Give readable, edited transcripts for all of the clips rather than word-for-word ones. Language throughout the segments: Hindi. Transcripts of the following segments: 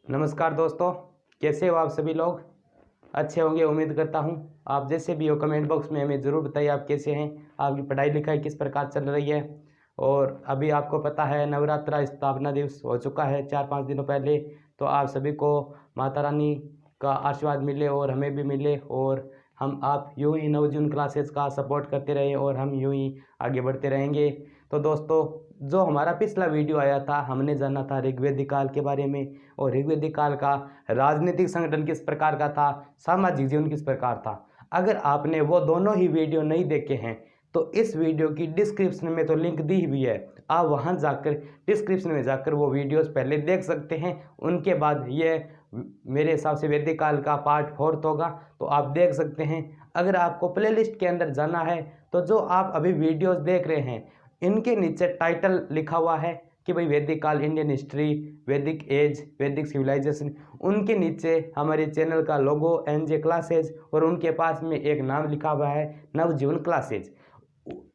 नमस्कार दोस्तों, कैसे हो आप सभी लोग। अच्छे होंगे उम्मीद करता हूं। आप जैसे भी हो कमेंट बॉक्स में हमें ज़रूर बताइए आप कैसे हैं, आपकी पढ़ाई लिखाई किस प्रकार चल रही है। और अभी आपको पता है नवरात्रा स्थापना दिवस हो चुका है 4-5 दिनों पहले। तो आप सभी को माता रानी का आशीर्वाद मिले और हमें भी मिले, और हम आप यूं ही नवजीवन क्लासेस का सपोर्ट करते रहें और हम यूं ही आगे बढ़ते रहेंगे। तो दोस्तों, जो हमारा पिछला वीडियो आया था, हमने जाना था ऋग्वेदिक काल के बारे में, और ऋग्वेदिक काल का राजनीतिक संगठन किस प्रकार का था, सामाजिक जीवन किस प्रकार था। अगर आपने वो दोनों ही वीडियो नहीं देखे हैं तो इस वीडियो की डिस्क्रिप्शन में तो लिंक दी हुई है, आप वहां जाकर डिस्क्रिप्शन में जाकर वो वीडियोस पहले देख सकते हैं। उनके बाद ये मेरे हिसाब से वैदिक काल का पार्ट 4 होगा, तो आप देख सकते हैं। अगर आपको प्लेलिस्ट के अंदर जाना है तो जो आप अभी वीडियोस देख रहे हैं इनके नीचे टाइटल लिखा हुआ है कि भाई वैदिक काल, इंडियन हिस्ट्री, वैदिक एज, वैदिक सिविलाइजेशन। उनके नीचे हमारे चैनल का लोगो एनजे क्लासेज, और उनके पास में एक नाम लिखा हुआ है नवजीवन क्लासेज।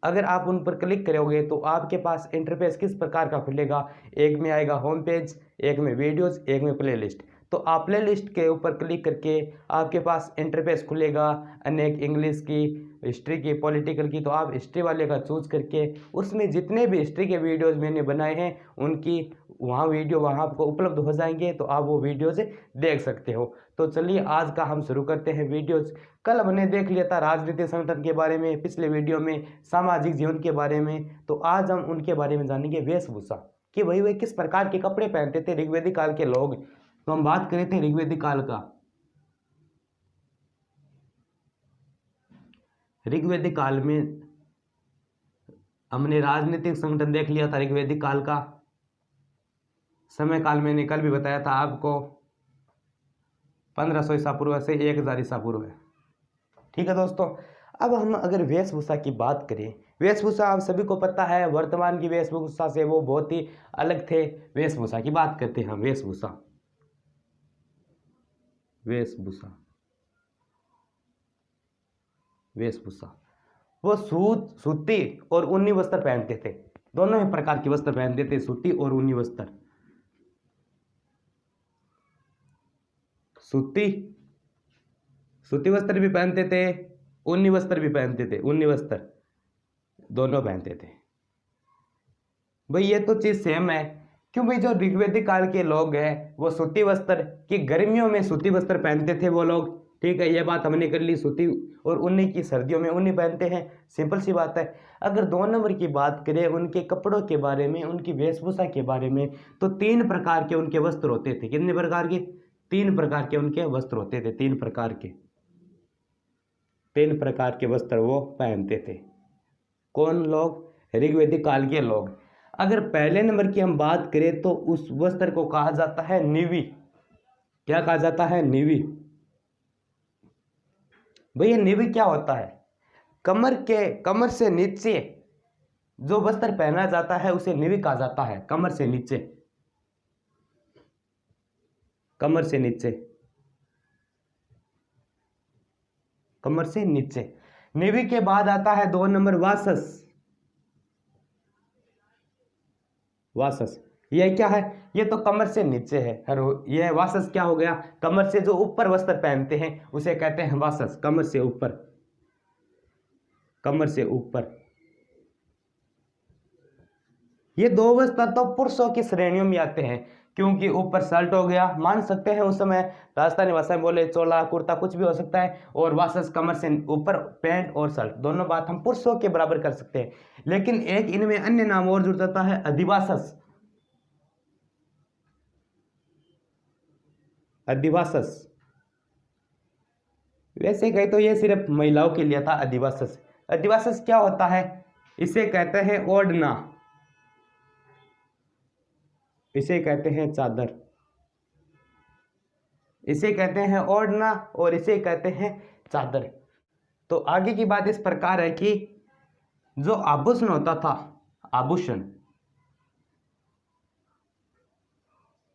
अगर आप उन पर क्लिक करोगे तो आपके पास इंटरफेस किस प्रकार का खुलेगा, एक में आएगा होम पेज, एक में वीडियोस, एक में प्लेलिस्ट। तो आप प्लेलिस्ट के ऊपर क्लिक करके आपके पास इंटरफेस खुलेगा अनेक इंग्लिश की, हिस्ट्री की, पॉलिटिकल की। तो आप हिस्ट्री वाले का चूज करके उसमें जितने भी हिस्ट्री के वीडियोस मैंने बनाए हैं उनकी वहाँ वीडियो वहाँ आपको उपलब्ध हो जाएंगे, तो आप वो वीडियोस देख सकते हो। तो चलिए आज का हम शुरू करते हैं वीडियोस। कल हमने देख लिया था राजनीतिक संगठन के बारे में, पिछले वीडियो में सामाजिक जीवन के बारे में। तो आज हम उनके बारे में जानेंगे, वेशभूषा, कि भाई वे किस प्रकार के कपड़े पहनते थे ऋग्वेदिक काल के लोग। तो हम बात करें थे ऋग्वेदिक काल का। ऋग्वेदिक काल में हमने राजनीतिक संगठन देख लिया था। ऋग्वेदिक काल का समय काल मैंने कल भी बताया था आपको, 1500 ईसा पूर्व से 1000 ईसा पूर्व है। ठीक है दोस्तों, अब हम अगर वेशभूषा की बात करें, वेशभूषा आप सभी को पता है वर्तमान की वेशभूषा से वो बहुत ही अलग थे। वेशभूषा की बात करते हैं हम। वेशभूषा वेशभूषा वेशभूषा वो सूती और ऊनी वस्त्र पहनते थे। दोनों ही प्रकार के वस्त्र पहनते थे, सूती और ऊनी वस्त्र। सूती सूती वस्त्र भी पहनते थे, ऊनी वस्त्र भी पहनते थे। ऊनी वस्त्र दोनों पहनते थे। भाई ये तो चीज सेम है, क्यों भाई जो ऋग्वेदिक काल के लोग हैं वो सूती वस्त्र की गर्मियों में सूती वस्त्र पहनते थे वो लोग। ठीक है, ये बात हमने कर ली। सूती और ऊनी की सर्दियों में ऊनी पहनते हैं, सिंपल सी बात है। अगर 2 नंबर की बात करें उनके कपड़ों के बारे में, उनकी वेशभूषा के बारे में, तो 3 प्रकार के उनके वस्त्र होते थे। कितने प्रकार के? 3 प्रकार के उनके वस्त्र होते थे। 3 प्रकार के वस्त्र वो पहनते थे। कौन लोग? ऋग्वेदिक काल के लोग। अगर पहले नंबर की हम बात करें तो उस वस्त्र को कहा जाता है निवी। क्या कहा जाता है? निवी। भैया निवी क्या होता है? कमर से नीचे जो वस्त्र पहना जाता है उसे निवी कहा जाता है। कमर से नीचे, कमर से नीचे, कमर से नीचे। निवी के बाद आता है 2 नंबर वासस। वासस ये क्या है? ये तो कमर से नीचे है। ये वासस क्या हो गया? कमर से जो ऊपर वस्त्र पहनते हैं उसे कहते हैं वासस। कमर से ऊपर, कमर से ऊपर। ये 2 वस्त्र तो पुरुषों की श्रेणियों में आते हैं, क्योंकि ऊपर शर्ट हो गया, मान सकते हैं उस समय राजस्थानी भाषा में बोले चोला कुर्ता कुछ भी हो सकता है, और वासस कमर से ऊपर पैंट और शर्ट, दोनों बात हम पुरुषों के बराबर कर सकते हैं। लेकिन एक इनमें अन्य नाम और जुड़ जाता है, अधिवासस। अधिवासस वैसे कहे तो ये सिर्फ महिलाओं के लिए था। अधिवासस, अधिवासस क्या होता है? इसे कहते हैं ओढ़ना, इसे कहते हैं चादर, इसे कहते हैं ओढ़ना, और इसे कहते हैं चादर। तो आगे की बात इस प्रकार है कि जो आभूषण होता था, आभूषण,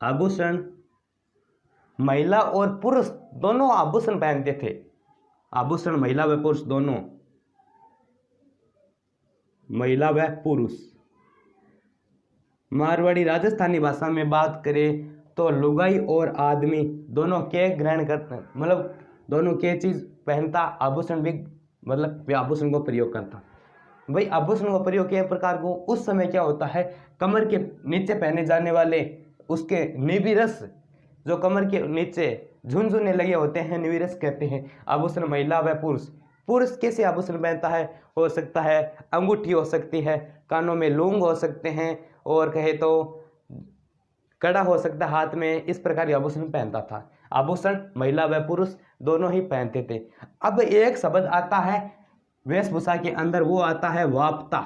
आभूषण महिला और पुरुष दोनों आभूषण पहनते थे। आभूषण महिला व पुरुष दोनों, महिला व पुरुष। मारवाड़ी राजस्थानी भाषा में बात करें तो लुगाई और आदमी दोनों के ग्रहण करते, मतलब दोनों के चीज पहनता, आभूषण भी मतलब वे आभूषण को प्रयोग करता। भाई आभूषण का प्रयोग के प्रकार को उस समय क्या होता है, कमर के नीचे पहने जाने वाले उसके निविरस, जो कमर के नीचे झुनझुने लगे होते हैं, निविरस कहते हैं आभूषण। महिला व पुरुष, पुरुष कैसे आभूषण पहनता है, हो सकता है अंगूठी हो सकती है, कानों में लौंग हो सकते हैं, और कहे तो कड़ा हो सकता है हाथ में, इस प्रकार के आभूषण पहनता था। आभूषण महिला व पुरुष दोनों ही पहनते थे। अब एक शब्द आता है वेशभूषा के अंदर, वो आता है वाप्ता।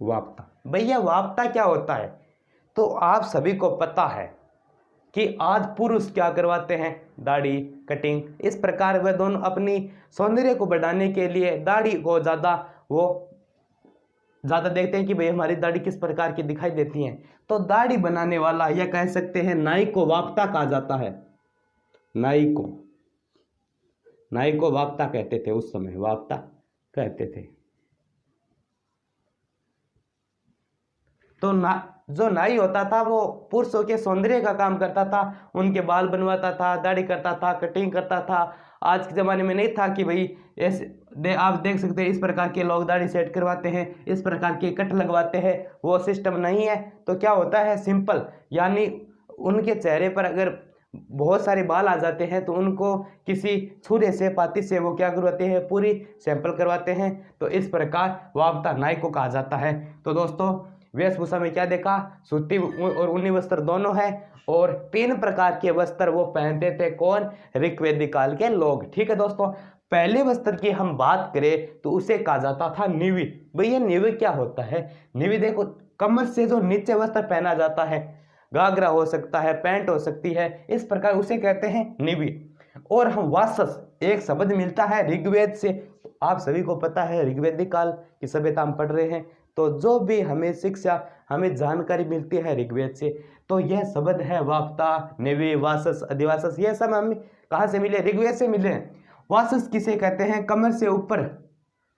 वाप्ता, भैया वाप्ता क्या होता है? तो आप सभी को पता है कि आज पुरुष क्या करवाते हैं, दाढ़ी कटिंग, इस प्रकार वे दोनों अपनी सौंदर्य को बढ़ाने के लिए दाढ़ी को ज़्यादा देखते हैं कि भाई हमारी दाढ़ी किस प्रकार की दिखाई देती है। तो दाढ़ी बनाने वाला, या कह सकते हैं नाई को वाप्ता कहा जाता है। नाई को वाप्ता कहते थे, उस समय वाप्ता कहते थे। तो जो नाई होता था वो पुरुषों के सौंदर्य का काम करता था, उनके बाल बनवाता था, दाढ़ी करता था, कटिंग करता था। आज के ज़माने में नहीं था कि भाई ऐसे आप देख सकते हैं इस प्रकार के लोग दाढ़ी सेट करवाते हैं, इस प्रकार के कट लगवाते हैं, वो सिस्टम नहीं है। तो क्या होता है, सिंपल, यानी उनके चेहरे पर अगर बहुत सारे बाल आ जाते हैं तो उनको किसी छुरे से, पाती से वो क्या करवाते हैं, पूरी सैंपल करवाते हैं। तो इस प्रकार वाप्ता नाई को कहा जाता है। तो दोस्तों वेशभूषा में क्या देखा, सूती और ऊनी वस्त्र दोनों है, और 3 प्रकार के वस्त्र वो पहनते थे। कौन? ऋग्वेदिक काल के लोग। ठीक है दोस्तों, पहले वस्त्र की हम बात करें तो उसे कहा जाता था निवि। भैया निवि क्या होता है? निवि देखो, कमर से जो नीचे वस्त्र पहना जाता है, घाघरा हो सकता है, पैंट हो सकती है, इस प्रकार उसे कहते हैं निवि। और हम वासस, एक शब्द मिलता है ऋग्वेद से। आप सभी को पता है ऋग्वेदिक काल की सभ्यता हम पढ़ रहे हैं, तो जो भी हमें शिक्षा, हमें जानकारी मिलती है ऋग्वेद से, तो यह शब्द है वाप्ता, निवि, वासस, अधिवासस, यह सब हमें कहाँ से मिले? ऋग्वेद से मिले। वासस किसे कहते हैं? कमर से ऊपर।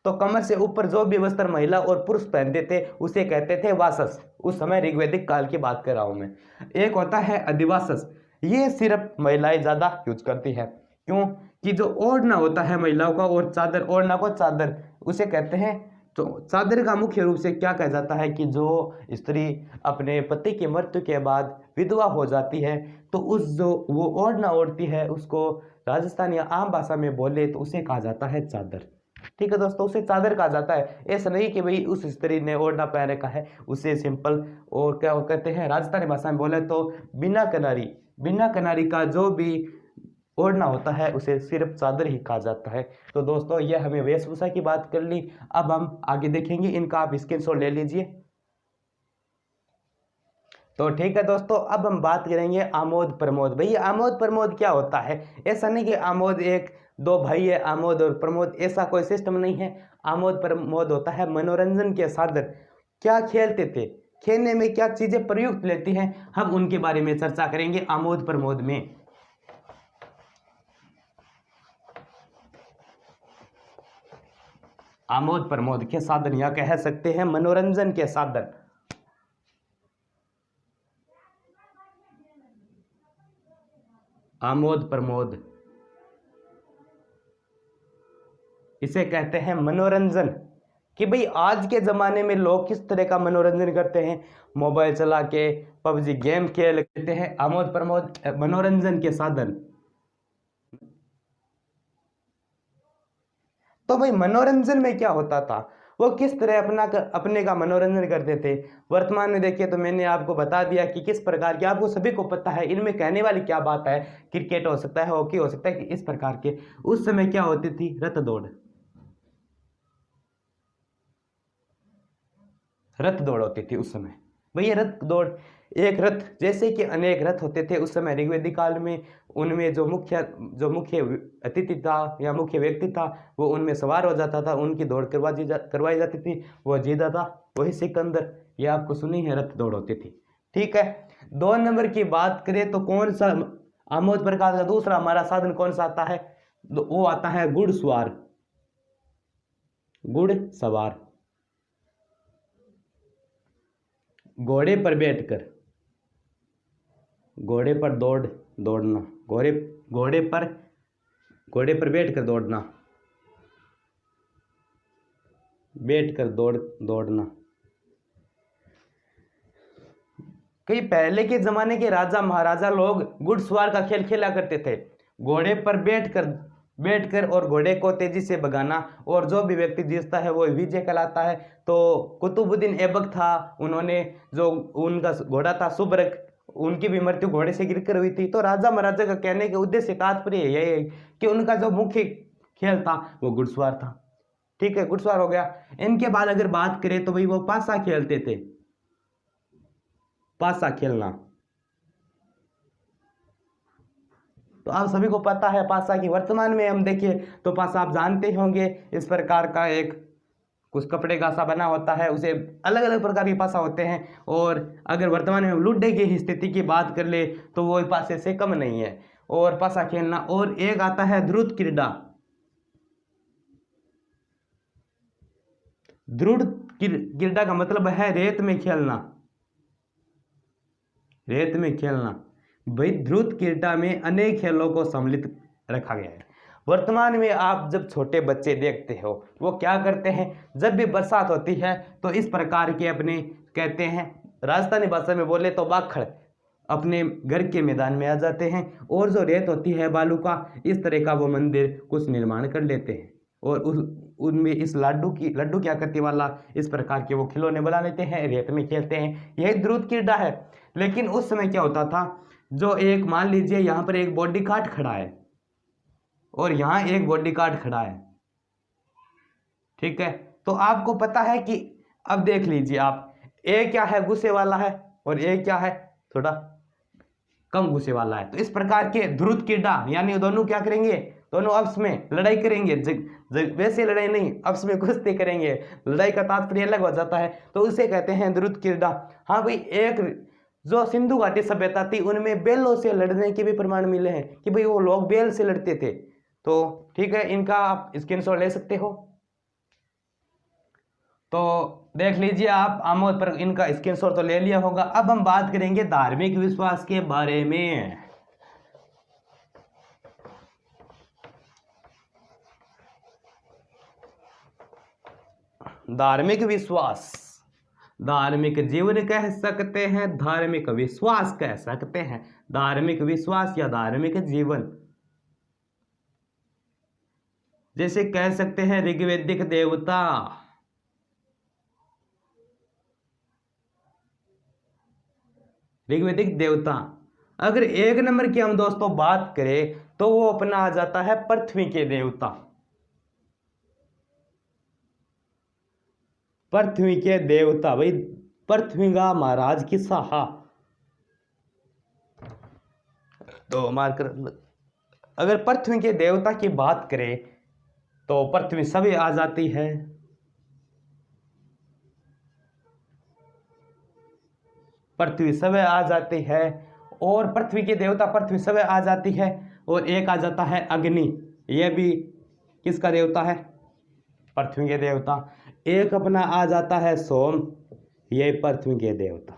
तो कमर से ऊपर जो भी वस्त्र महिला और पुरुष पहनते थे उसे कहते थे वासस। उस समय ऋग्वेदिक काल की बात कर रहा हूं मैं। एक होता है अधिवासस, ये सिर्फ महिलाएं ज्यादा यूज करती है। क्यों? कि जो ओढ़ना होता है महिलाओं का, और चादर, ओढ़ना को चादर उसे कहते हैं। तो चादर का मुख्य रूप से क्या कहा जाता है कि जो स्त्री अपने पति की मृत्यु के बाद विधवा हो जाती है, तो उस जो वो ओढ़ना ओढ़ती है, उसको राजस्थान या आम भाषा में बोले तो उसे कहा जाता है चादर। ठीक है दोस्तों, उसे चादर कहा जाता है। ऐसा नहीं कि भाई उस स्त्री ने ओढ़ना पहन रखा है, उसे सिंपल, और क्या कहते हैं राजस्थानी भाषा में बोले तो बिना किनारी का जो भी ओढ़ना होता है उसे सिर्फ चादर ही कहा जाता है। तो दोस्तों यह हमें वेशभूषा की बात कर ली। अब हम आगे देखेंगे, इनका आप स्क्रीनशॉट ले लीजिए। तो ठीक है दोस्तों, अब हम बात करेंगे आमोद प्रमोद। भैया आमोद प्रमोद क्या होता है? ऐसा नहीं कि आमोद एक दो भाई है, आमोद और प्रमोद, ऐसा कोई सिस्टम नहीं है। आमोद प्रमोद होता है मनोरंजन के साधन। क्या खेलते थे, खेलने में क्या चीजें प्रयुक्त लेती हैं, हम उनके बारे में चर्चा करेंगे आमोद प्रमोद में। आमोद प्रमोद के साधन, या कह सकते हैं मनोरंजन के साधन। आमोद प्रमोद इसे कहते हैं मनोरंजन। कि भाई आज के जमाने में लोग किस तरह का मनोरंजन करते हैं, मोबाइल चला के पबजी गेम खेल लेते हैं। आमोद प्रमोद मनोरंजन के साधन। तो भाई मनोरंजन में क्या होता था, वो किस तरह अपने का मनोरंजन करते थे। वर्तमान में देखिए तो मैंने आपको बता दिया कि किस प्रकार के, आपको सभी को पता है इनमें कहने वाली क्या बात है। क्रिकेट हो सकता है, हॉकी हो सकता है, कि इस प्रकार के। उस समय क्या होती थी, रथ दौड़ होती थी उस समय। भैया रथ दौड़, एक रथ जैसे कि अनेक रथ होते थे उस समय ऋग्वेदिक काल में। उनमें जो मुख्य अतिथि था या मुख्य व्यक्ति था वो उनमें सवार हो जाता था, उनकी दौड़ करवाई जाती थी, वो जीता था, वही सिकंदर। ये आपको सुनी है, रथ दौड़ होती थी। ठीक है, 2 नंबर की बात करें तो कौन सा आमोद प्रकार का दूसरा हमारा साधन कौन सा आता है? वो आता है घुड़सवार। घोड़े पर बैठकर, घोड़े पर दौड़ना, घोड़े पर बैठकर दौड़ना, बैठकर दौड़ना। कई पहले के जमाने के राजा महाराजा लोग घुड़सवार का खेल खेला करते थे। घोड़े पर बैठकर और घोड़े को तेजी से भगाना, और जो भी व्यक्ति जीतता है वो विजय कहलाता है। तो कुतुबुद्दीन ऐबक था, उन्होंने जो उनका घोड़ा था सुबरक, उनकी भी मृत्यु घोड़े से गिरकर हुई थी। तो राजा महाराजा का कहने के उद्देश्य तात्पर्य यही है कि उनका जो मुख्य खेल था वो घुड़सवार था। ठीक है, घुड़सवार हो गया। इनके बाद अगर बात करें तो भाई वो पासा खेलते थे, पासा खेलना। तो आप सभी को पता है पासा की वर्तमान में हम देखिए तो पासा आप जानते होंगे, इस प्रकार का एक कुछ कपड़े का सा बना होता है, उसे अलग अलग प्रकार के पासा होते हैं। और अगर वर्तमान में लुड्डे की स्थिति की बात कर ले तो वो पासे से कम नहीं है, और पासा खेलना। और एक आता है ध्रुत क्रीड़ा। ध्रुत क्रीड़ा का मतलब है रेत में खेलना, रेत में खेलना। भाई ध्रुत क्रीड़ा में अनेक खेलों को सम्मिलित रखा गया है। वर्तमान में आप जब छोटे बच्चे देखते हो वो क्या करते हैं, जब भी बरसात होती है तो इस प्रकार के अपने कहते हैं, राजस्थानी भाषा में बोले तो बाखड़, अपने घर के मैदान में आ जाते हैं, और जो रेत होती है बालू का, इस तरह का वो मंदिर कुछ निर्माण कर लेते हैं, और उनमें इस लड्डू की आकृति वाला इस प्रकार के वो खिलौने बना लेते हैं, रेत में खेलते हैं। यही ध्रुत क्रीड़ा है। लेकिन उस समय क्या होता था, जो एक मान लीजिए यहाँ पर एक बॉडी गार्ड खड़ा है और यहाँ एक बॉडी गार्ड खड़ा है, ठीक है, तो आपको पता है कि अब देख लीजिए आप, ए क्या है, गुस्से वाला है, और ए क्या है, थोड़ा कम गुस्से वाला है। तो इस प्रकार के ध्रुत क्रीड़ा, यानी दोनों क्या करेंगे, दोनों आपस में लड़ाई करेंगे। वैसे लड़ाई नहीं, आपस में कुश्ती करेंगे, लड़ाई का तात्पर्य अलग हो जाता है, तो उसे कहते हैं ध्रुत क्रीड़ा। हाँ भाई, एक जो सिंधु घाटी सभ्यता थी उनमें बैलों से लड़ने के भी प्रमाण मिले हैं कि भाई वो लोग बैल से लड़ते थे। तो ठीक है, इनका आप स्क्रीनशॉट ले सकते हो। तो देख लीजिए आप आमोद पर, इनका स्क्रीनशॉट तो ले लिया होगा। अब हम बात करेंगे धार्मिक विश्वास के बारे में। धार्मिक विश्वास, धार्मिक जीवन कह सकते हैं, धार्मिक विश्वास कह सकते हैं। धार्मिक विश्वास या धार्मिक जीवन, जैसे कह सकते हैं ऋग्वैदिक देवता, ऋग्वैदिक देवता। अगर एक नंबर की हम दोस्तों बात करें तो वो अपना आ जाता है पृथ्वी के देवता, पृथ्वी के देवता। भाई पृथ्वी का महाराज किस्सा, तो मारकर अगर पृथ्वी के देवता की बात करें तो पृथ्वी सभी आ जाती है। पृथ्वी सभी आ जाती है, और पृथ्वी के देवता पृथ्वी सभी आ जाती है। और एक आ जाता है अग्नि, यह भी किसका देवता है, पृथ्वी के देवता। एक अपना आ जाता है सोम, यह पृथ्वी के देवता।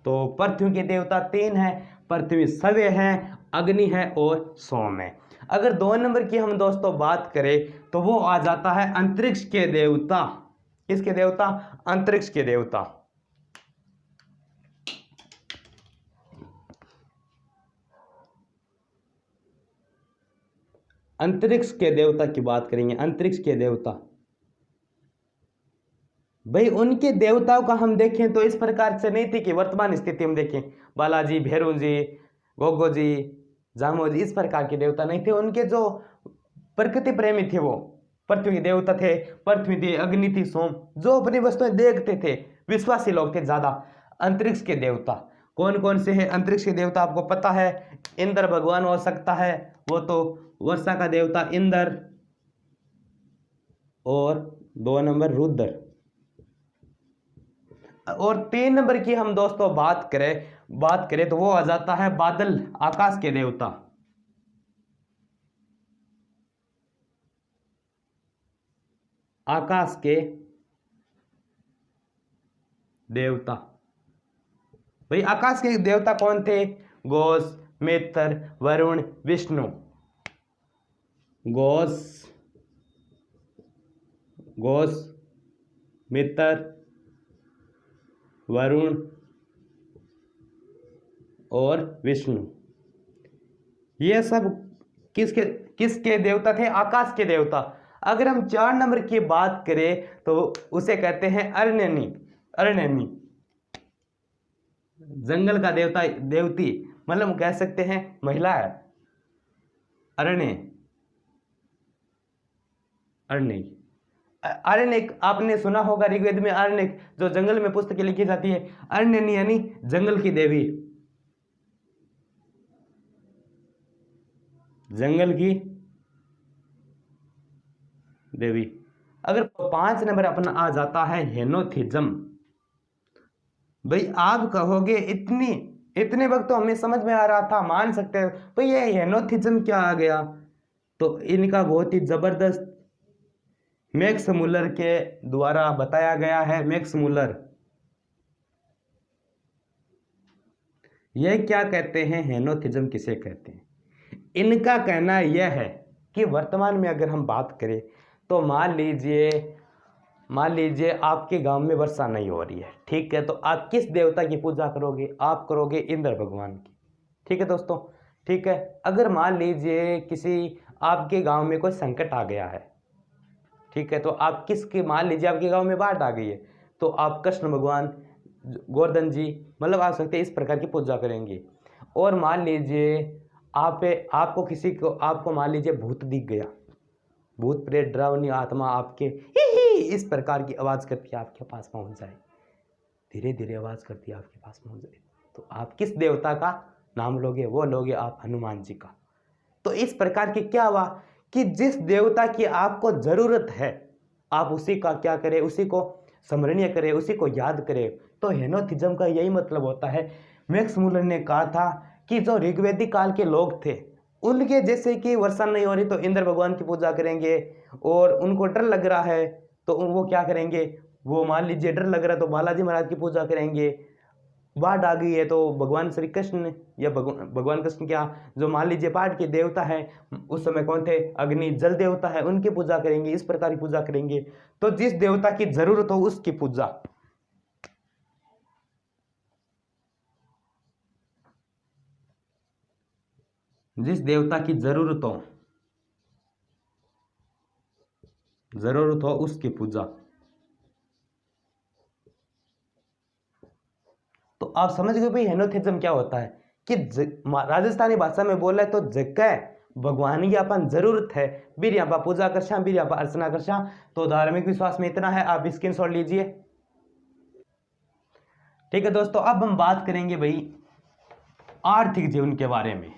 तो पृथ्वी के देवता तीन हैं, पृथ्वी सवे हैं, अग्नि है और सोम है। अगर दो नंबर की हम दोस्तों बात करें तो वो आ जाता है अंतरिक्ष के देवता। किसके देवता, अंतरिक्ष के देवता। अंतरिक्ष के देवता की बात करेंगे, अंतरिक्ष के देवता। भाई उनके देवताओं का हम देखें तो इस प्रकार से नहीं थी कि वर्तमान स्थिति हम देखें बालाजी, भैरव जी, गोगो जी, जामो जी, इस प्रकार के देवता नहीं थे। उनके जो प्रकृति प्रेमी थे वो पृथ्वी के देवता थे, पृथ्वी थी, अग्नि थी, सोम, जो अपनी वस्तुएं देखते थे, विश्वासी लोग थे ज्यादा। अंतरिक्ष के देवता कौन कौन से हैं, अंतरिक्ष के देवता आपको पता है, इंद्र भगवान हो सकता है, वो तो वर्षा का देवता इंद्र, और दो नंबर रुद्र। और तीन नंबर की हम दोस्तों बात करें तो वो आ जाता है बादल, आकाश के देवता। आकाश के देवता। भाई आकाश के देवता कौन थे? घोष, मित्र, वरुण, विष्णु। घोष, मित्र, वरुण और विष्णु, ये सब किसके देवता थे? आकाश के देवता। अगर हम 4 नंबर की बात करें तो उसे कहते हैं अरण्यनी, जंगल का देवता, देवती, मतलब कह सकते हैं महिला है। अरण्यक आपने सुना होगा, ऋग्वेद में अरण्यक जो जंगल में पुस्तकें लिखी जाती है, अरण्यनी यानी जंगल की देवी, जंगल की देवी। अगर 5 नंबर अपना आ जाता है हेनोथिज्म। भाई आप कहोगे इतने वक्त तो हमें समझ में आ रहा था, मान सकते हैं, भाई ये हेनोथिज्म क्या आ गया? तो इनका बहुत ही जबरदस्त मैक्स मुलर के द्वारा बताया गया है। मैक्स मुलर यह क्या कहते हैं, हेनोथिज्म किसे कहते हैं? इनका कहना यह है कि वर्तमान में अगर हम बात करें तो मान लीजिए आपके गांव में वर्षा नहीं हो रही है, ठीक है, तो आप किस देवता की पूजा करोगे? आप करोगे इंद्र भगवान की, ठीक है दोस्तों, ठीक है। अगर मान लीजिए किसी आपके गांव में कोई संकट आ गया है, ठीक है, तो आप मान लीजिए आपके गांव में बाढ़ आ गई है, तो आप कृष्ण भगवान, गोवर्धन जी, मतलब आप सकते इस प्रकार की पूजा करेंगे। और मान लीजिए आपको मान लीजिए भूत दिख गया, भूत प्रेत डरावनी आत्मा आपके ही इस प्रकार की आवाज करती है, आपके पास पहुंच जाए, धीरे धीरे आवाज करती है, आपके पास पहुंच जाए, तो आप किस देवता का नाम लोगे? वो लोगे आप हनुमान जी का। तो इस प्रकार की क्या हुआ कि जिस देवता की आपको जरूरत है आप उसी का क्या करें? उसी को स्मरणीय करें, उसी को याद करें। तो हेनोथिज्म का यही मतलब होता है। मैक्स मुलर ने कहा था कि जो ऋग्वेदिक काल के लोग थे उनके जैसे कि वर्षा नहीं हो रही तो इंद्र भगवान की पूजा करेंगे, और उनको डर लग रहा है तो वो क्या करेंगे? वो मान लीजिए डर लग रहा है तो बालाजी महाराज की पूजा करेंगे। बाढ़ आ गई है तो भगवान श्री कृष्ण या भगवान कृष्ण क्या, जो मान लीजिए बाढ़ के देवता है उस समय कौन थे? अग्नि, जल देवता है, उनकी पूजा करेंगे, इस प्रकार की पूजा करेंगे। तो जिस देवता की जरूरत हो उसकी पूजा। जिस देवता की जरूरत हो उसकी पूजा। तो आप समझ गए भाई हेनोथिज्म क्या होता है कि राजस्थानी भाषा में बोला है तो जगह भगवान की अपन जरूरत है, बीर यहाँ पर पूजा करशा, बीर यहाँ पर अर्चना करशा। तो धार्मिक विश्वास में इतना है, आप स्क्रीनशॉट लीजिए, ठीक है दोस्तों। अब हम बात करेंगे भाई आर्थिक जीवन के बारे में,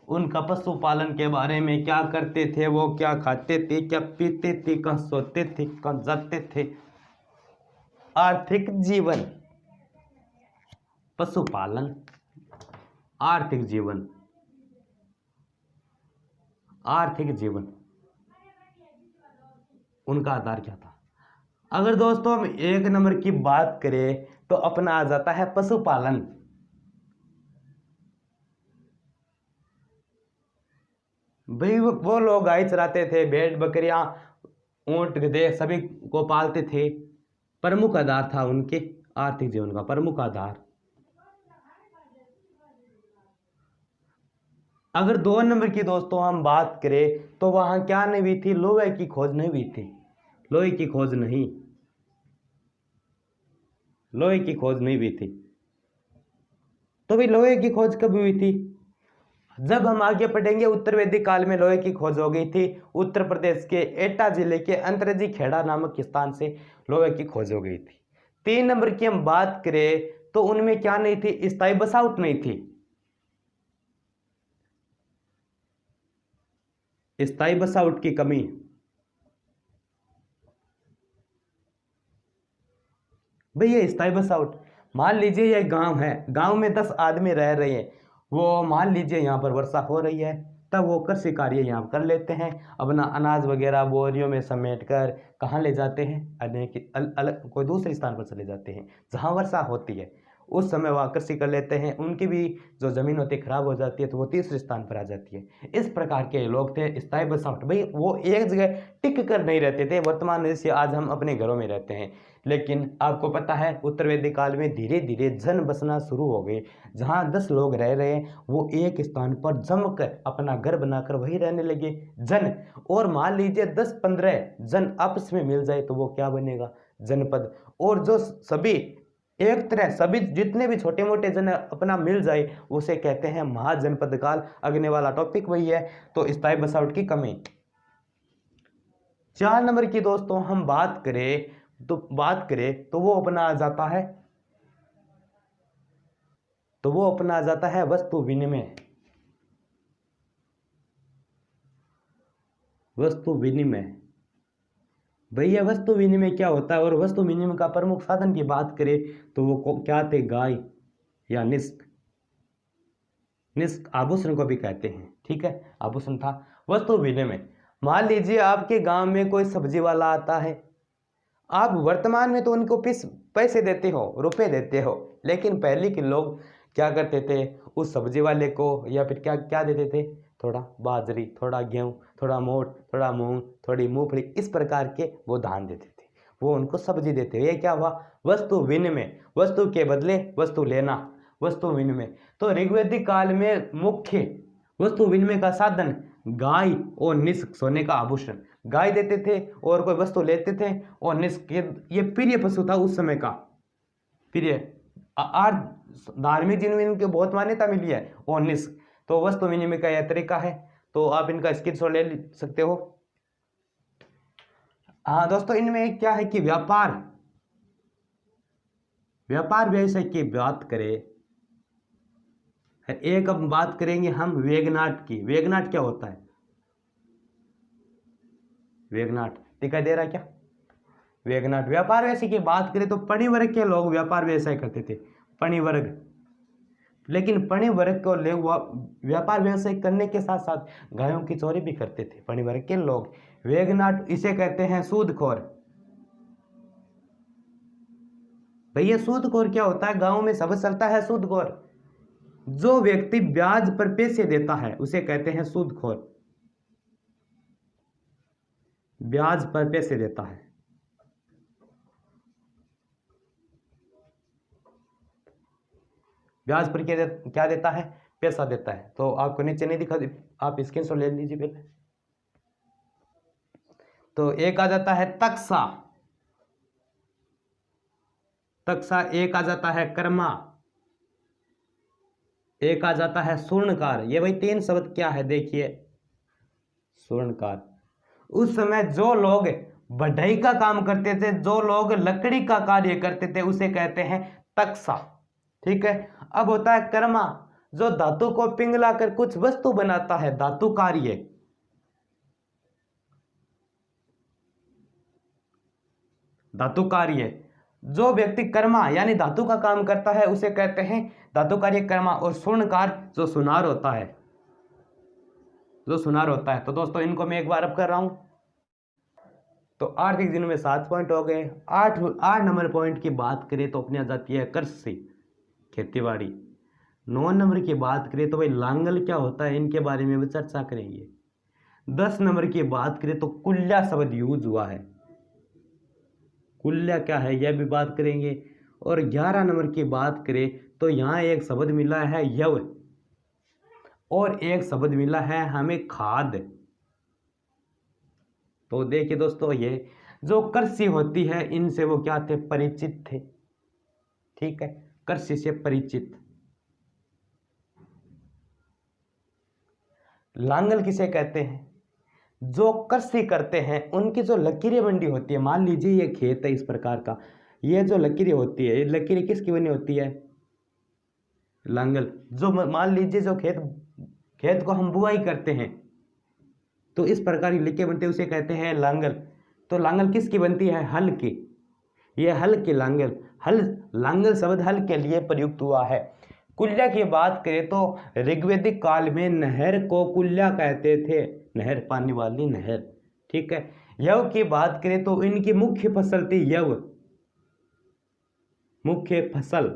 उनका पशुपालन के बारे में, क्या करते थे वो, क्या खाते थे, क्या पीते थे, कहाँ सोते थे, कहाँ जाते थे। आर्थिक जीवन, पशुपालन, आर्थिक जीवन, उनका आधार क्या था? अगर दोस्तों हम 1 नंबर की बात करें तो अपना आ जाता है पशुपालन। भाई वो लोग गाय चराते थे, भेड़ बकरियां, ऊंट, गधे सभी को पालते थे। प्रमुख आधार था उनके आर्थिक जीवन का, प्रमुख आधार। अगर 2 नंबर की दोस्तों हम बात करें तो वहां क्या नहीं हुई थी? लोहे की खोज नहीं हुई थी। लोहे की खोज नहीं हुई थी। तो भाई लोहे की खोज कब हुई थी? जब हम आगे पढ़ेंगे उत्तर वैदिक काल में लोहे की खोज हो गई थी। उत्तर प्रदेश के एटा जिले के अंतरजी खेड़ा नामक स्थान से लोहे की खोज हो गई थी। 3 नंबर की हम बात करें तो उनमें क्या नहीं थी? स्थायी बसावट नहीं थी। स्थायी बसावट की कमी। भैया स्थायी बसावट, मान लीजिए यह गांव है, गांव में 10 आदमी रह रहे हैं, वो मान लीजिए यहाँ पर वर्षा हो रही है, तब वो कृषि कार्य यहाँ कर लेते हैं, अपना अनाज वगैरह बोरियों में समेट कर कहाँ ले जाते हैं? अनेक अलग कोई दूसरे स्थान पर चले जाते हैं जहाँ वर्षा होती है। उस समय वह कृषि कर लेते हैं, उनकी भी जो ज़मीन होती है खराब हो जाती है तो वो तीसरे स्थान पर आ जाती है। इस प्रकार के लोग थे स्थायी बसावट। भाई वो एक जगह टिक कर नहीं रहते थे, वर्तमान में जैसे आज हम अपने घरों में रहते हैं। लेकिन आपको पता है उत्तर वैदिक काल में धीरे धीरे जन बसना शुरू हो गए। जहाँ 10 लोग रह रहे हैं वो एक स्थान पर जमकर अपना घर बनाकर वही रहने लगे जन। और मान लीजिए 10-15 जन आपस में मिल जाए तो वो क्या बनेगा, जनपद। और जो सभी एक तरह सभी जितने भी छोटे मोटे जन अपना मिल जाए उसे कहते हैं महाजनपद काल। अगले वाला टॉपिक वही है, तो स्थायी बसावट की कमी। 4 नंबर की दोस्तों हम बात करें तो वो अपना आ जाता है वस्तु विनिमय। भैया वस्तु विनिमय क्या होता है, और वस्तु विनिमय का प्रमुख साधन की बात करें तो वो क्या थे, गाय या निष्क आभूषण को भी कहते हैं। ठीक है, आभूषण था। वस्तु विनिमय, मान लीजिए आपके गांव में कोई सब्जी वाला आता है, आप वर्तमान में तो उनको पैसे देते हो, रुपए देते हो, लेकिन पहले के लोग क्या करते थे, उस सब्जी वाले को या फिर क्या देते थे, थोड़ा बाजरी, थोड़ा गेहूं, थोड़ा मोट, थोड़ा मूंग, थोड़ी मूंगफली, इस प्रकार के वो धान देते थे, वो उनको सब्जी देते। ये क्या हुआ, वस्तु विनिमय, वस्तु के बदले वस्तु लेना, वस्तु विनिमय। तो ऋग्वैदिक काल में मुख्य वस्तु विनिमय का साधन गाय और निष्क, सोने का आभूषण। गाय देते थे और कोई वस्तु लेते थे, और निष्क ये प्रिय पशु था उस समय का, प्रिय। आज धार्मिक जिनमें इनकी बहुत मान्यता मिली है, और निष्क। तो वस्तु विनिमय का यह तरीका है, तो आप इनका स्क्रीनशॉट ले सकते हो। हाँ दोस्तों, इनमें क्या है कि व्यापार व्यवसाय की बात करें, एक अब बात करेंगे हम वेगनाट की। वेगनाट क्या होता है, वेगनाट दिखाई दे रहा है क्या, वेगनाट। व्यापार व्यवसाय की बात करें तो पणिवर्ग के लोग व्यापार व्यवसाय करते थे, पणिवर्ग। लेकिन पणिवर्ग को लोग व्यापार व्यवसाय करने के साथ साथ गायों की चोरी भी करते थे, पणिवर्ग के लोग। वेगनाट इसे कहते हैं सूदखोर। भैया सूदखोर क्या होता है, गांव में सब चलता है सूदखोर। जो व्यक्ति ब्याज पर पैसे देता है उसे कहते हैं सूदखोर, ब्याज पर पैसे देता है। ब्याज पर क्या देता है, पैसा देता है। तो आपको नीचे नहीं दिखा, आप स्क्रीनशॉट ले लीजिए पहले। तो एक आ जाता है तक्सा, एक आ जाता है कर्मा, एक आ जाता है स्वर्णकार। ये भाई 3 शब्द क्या है देखिए, स्वर्णकार। उस समय जो लोग बढ़ई का काम करते थे, जो लोग लकड़ी का कार्य करते थे, उसे कहते हैं तक्सा। ठीक है, अब होता है कर्मा, जो धातु को पिघलाकर कुछ वस्तु बनाता है, धातु कार्य। जो व्यक्ति कर्मा यानी धातु का काम करता है उसे कहते हैं धातु कार्य कर्मा। और स्वर्णकार जो सुनार होता है, तो दोस्तों इनको मैं एक बार अब कर रहा हूं। तो आर्थिक दिनों में 7 पॉइंट हो गए। 8 नंबर पॉइंट की बात करें तो अपनी आ जाती है कृषि, खेतीबाड़ी। 9 नंबर की बात करें तो भाई लांगल क्या होता है, इनके बारे में भी चर्चा करेंगे। 10 नंबर की बात करें तो कुल्या शब्द यूज हुआ है, कुल्या क्या है यह भी बात करेंगे। और 11 नंबर की बात करें तो यहाँ एक शब्द मिला है यव, और एक शब्द मिला है हमें खाद। तो देखिए दोस्तों, ये जो कृषि होती है इनसे वो क्या थे, परिचित थे। ठीक है, कृषि से परिचित। लांगल किसे कहते हैं, जो कृषि करते हैं उनकी जो लकीरें बंडी होती है। मान लीजिए ये खेत है इस प्रकार का, ये जो लकीरें होती है, ये लकीरें किसकी बनी होती है, लांगल। जो मान लीजिए जो खेत को हम बुआई करते हैं तो इस प्रकार की लिखे बनते हैं, उसे कहते हैं लांगल। तो लांगल किसकी बनती है, हल की। ये हल की लांगल, लांगल शब्द हल के लिए प्रयुक्त हुआ है। कुल्या की बात करें तो ऋग्वैदिक काल में नहर को कुल्या कहते थे, नहर, पानी वाली नहर। ठीक है, यव की बात करें तो इनकी मुख्य फसल थी यव, मुख्य फसल।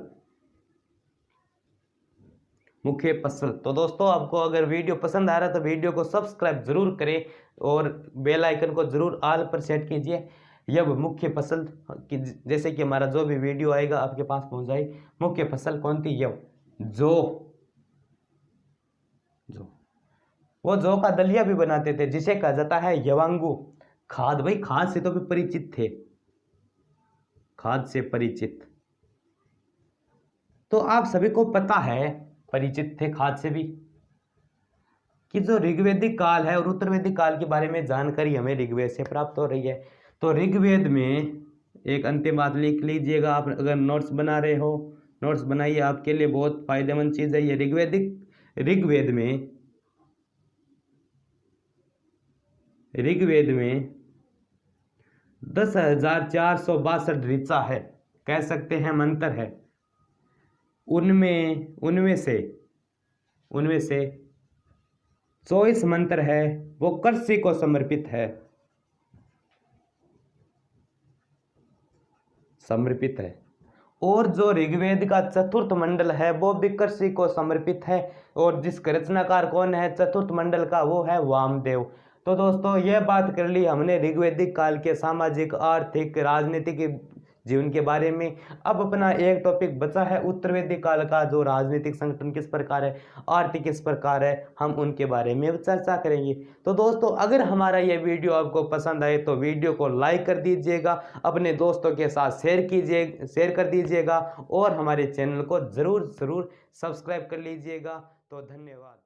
मुख्य फसल। तो दोस्तों आपको अगर वीडियो पसंद आ रहा है तो वीडियो को सब्सक्राइब जरूर करें और बेल आइकन को जरूर ऑल पर सेट कीजिए। यह मुख्य फसल की जैसे कि हमारा जो भी वीडियो आएगा आपके पास पहुंच जाए। मुख्य फसल कौन थी? यव, जो वो जौ का दलिया भी बनाते थे जिसे कहा जाता है यवांगू। खाद, भाई खाद से तो भी परिचित थे, खाद से परिचित तो आप सभी को पता है, परिचित थे खाद से भी, कि जो ऋग्वैदिक काल है और उत्तरवैदिक काल के बारे में जानकारी हमें ऋग्वेद से प्राप्त हो रही है। तो ऋग्वेद में एक अंतिम बात लिख लीजिएगा, आप अगर नोट्स बना रहे हो नोट्स बनाइए, आपके लिए बहुत फायदेमंद चीज है ये। ऋग्वेद में 10,462 ऋचा है, कह सकते हैं मंत्र है। उनमें से 24 मंत्र है वो कृषि को समर्पित है। और जो ऋग्वेद का चतुर्थ मंडल है वो भी कृषि को समर्पित है। और जिसका रचनाकार कौन है चतुर्थ मंडल का, वो है वामदेव। तो दोस्तों यह बात कर ली हमने ऋग्वैदिक काल के सामाजिक, आर्थिक, राजनीतिक जीवन के बारे में। अब अपना एक टॉपिक बचा है उत्तरवैदिक काल का, जो राजनीतिक संगठन किस प्रकार है, आर्थिक किस प्रकार है, हम उनके बारे में चर्चा करेंगे। तो दोस्तों अगर हमारा यह वीडियो आपको पसंद आए तो वीडियो को लाइक कर दीजिएगा, अपने दोस्तों के साथ शेयर कर दीजिएगा और हमारे चैनल को जरूर सब्सक्राइब कर लीजिएगा। तो धन्यवाद।